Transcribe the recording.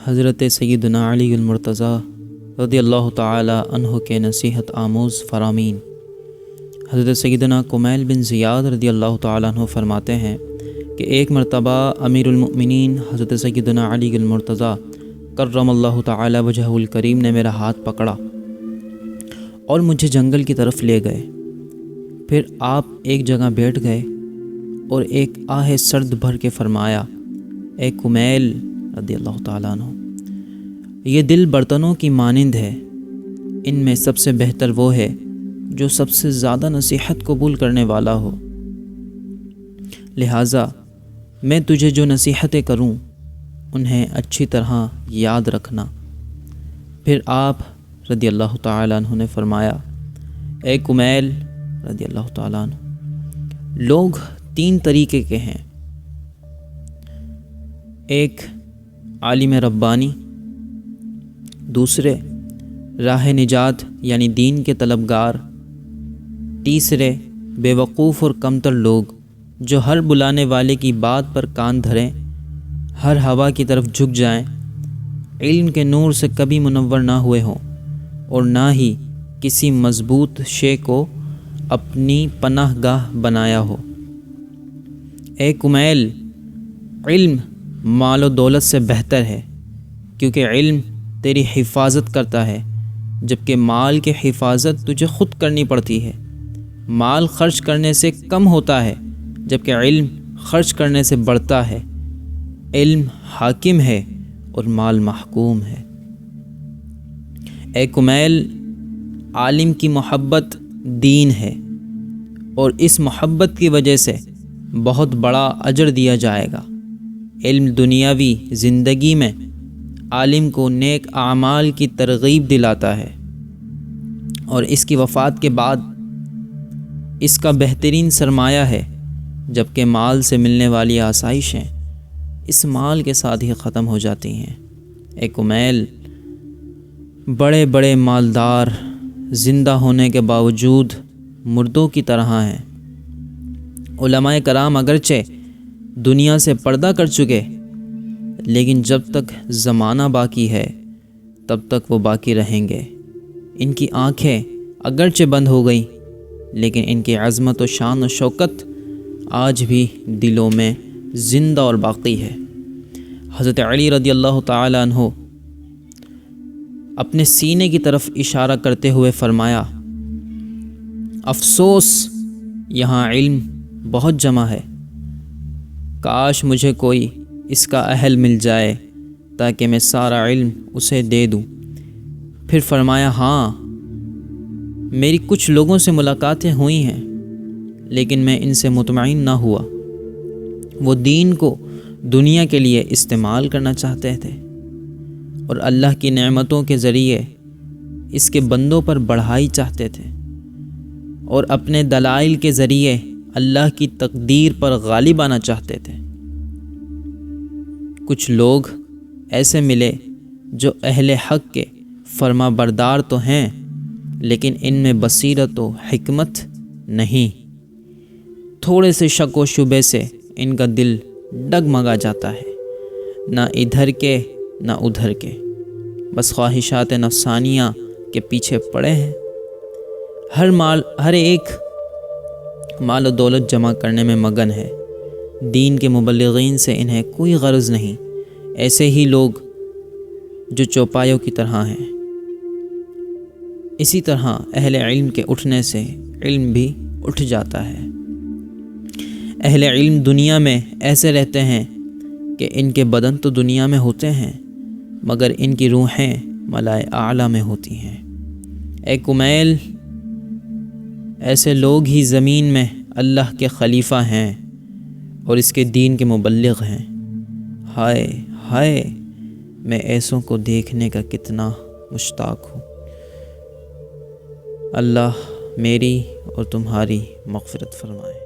حضرت سیدنا علی المرتضیٰ رضی اللہ تعالی عنہ کے نصیحت آموز فرامین۔ حضرت سیدنا کمیل بن زیاد رضی اللہ تعالی عنہ فرماتے ہیں کہ ایک مرتبہ امیر المؤمنین حضرت سیدنا علی المرتضیٰ کرم اللہ تعالی وجہہ الکریم نے میرا ہاتھ پکڑا اور مجھے جنگل کی طرف لے گئے۔ پھر آپ ایک جگہ بیٹھ گئے اور ایک آہ سرد بھر کے فرمایا، اے کمیل رضی اللہ تعالیٰ عنہ، یہ دل برتنوں کی مانند ہے، ان میں سب سے بہتر وہ ہے جو سب سے زیادہ نصیحت قبول کرنے والا ہو، لہٰذا میں تجھے جو نصیحتیں کروں انہیں اچھی طرح یاد رکھنا۔ پھر آپ رضی اللہ تعالیٰ عنہ نے فرمایا، اے کمیل رضی اللہ تعالیٰ عنہ، لوگ تین طریقے کے ہیں، ایک عالم ربانی، دوسرے راہ نجات یعنی دین کے طلبگار، تیسرے بے وقوف اور کمتر لوگ جو ہر بلانے والے کی بات پر کان دھریں، ہر ہوا کی طرف جھک جائیں، علم کے نور سے کبھی منور نہ ہوئے ہوں اور نہ ہی کسی مضبوط شے کو اپنی پناہ گاہ بنایا ہو۔ اے کمیل، علم مال و دولت سے بہتر ہے، کیونکہ علم تیری حفاظت کرتا ہے، جبکہ مال کی حفاظت تجھے خود کرنی پڑتی ہے۔ مال خرچ کرنے سے کم ہوتا ہے، جبکہ علم خرچ کرنے سے بڑھتا ہے۔ علم حاکم ہے اور مال محکوم ہے۔ اے کمیل، عالم کی محبت دین ہے، اور اس محبت کی وجہ سے بہت بڑا اجر دیا جائے گا۔ علم دنیاوی زندگی میں عالم کو نیک اعمال کی ترغیب دلاتا ہے، اور اس کی وفات کے بعد اس کا بہترین سرمایہ ہے، جبکہ مال سے ملنے والی آسائشیں اس مال کے ساتھ ہی ختم ہو جاتی ہیں۔ اے کمیل، بڑے بڑے مالدار زندہ ہونے کے باوجود مردوں کی طرح ہیں۔ علماء کرام اگرچہ دنیا سے پردہ کر چکے، لیکن جب تک زمانہ باقی ہے تب تک وہ باقی رہیں گے۔ ان کی آنکھیں اگرچہ بند ہو گئیں، لیکن ان کی عظمت و شان و شوکت آج بھی دلوں میں زندہ اور باقی ہے۔ حضرت علی رضی اللہ تعالی عنہ اپنے سینے کی طرف اشارہ کرتے ہوئے فرمایا، افسوس، یہاں علم بہت جمع ہے، کاش مجھے کوئی اس کا اہل مل جائے تاکہ میں سارا علم اسے دے دوں۔ پھر فرمایا، ہاں، میری کچھ لوگوں سے ملاقاتیں ہوئی ہیں، لیکن میں ان سے مطمئن نہ ہوا۔ وہ دین کو دنیا کے لیے استعمال کرنا چاہتے تھے اور اللہ کی نعمتوں کے ذریعے اس کے بندوں پر بڑھائی چاہتے تھے، اور اپنے دلائل کے ذریعے اللہ کی تقدیر پر غالب آنا چاہتے تھے۔ کچھ لوگ ایسے ملے جو اہل حق کے فرما بردار تو ہیں، لیکن ان میں بصیرت و حکمت نہیں۔ تھوڑے سے شک و شبے سے ان کا دل ڈگمگا جاتا ہے، نہ ادھر کے نہ ادھر کے، بس خواہشات نفسانیہ کے پیچھے پڑے ہیں۔ ہر ایک مال و دولت جمع کرنے میں مگن ہے، دین کے مبلغین سے انہیں کوئی غرض نہیں۔ ایسے ہی لوگ جو چوپایوں کی طرح ہیں۔ اسی طرح اہل علم کے اٹھنے سے علم بھی اٹھ جاتا ہے۔ اہل علم دنیا میں ایسے رہتے ہیں کہ ان کے بدن تو دنیا میں ہوتے ہیں، مگر ان کی روحیں ملائے اعلیٰ میں ہوتی ہیں۔ اے کمیل، ایسے لوگ ہی زمین میں اللہ کے خلیفہ ہیں اور اس کے دین کے مبلغ ہیں۔ ہائے ہائے، میں ایسوں کو دیکھنے کا کتنا مشتاق ہوں۔ اللہ میری اور تمہاری مغفرت فرمائے۔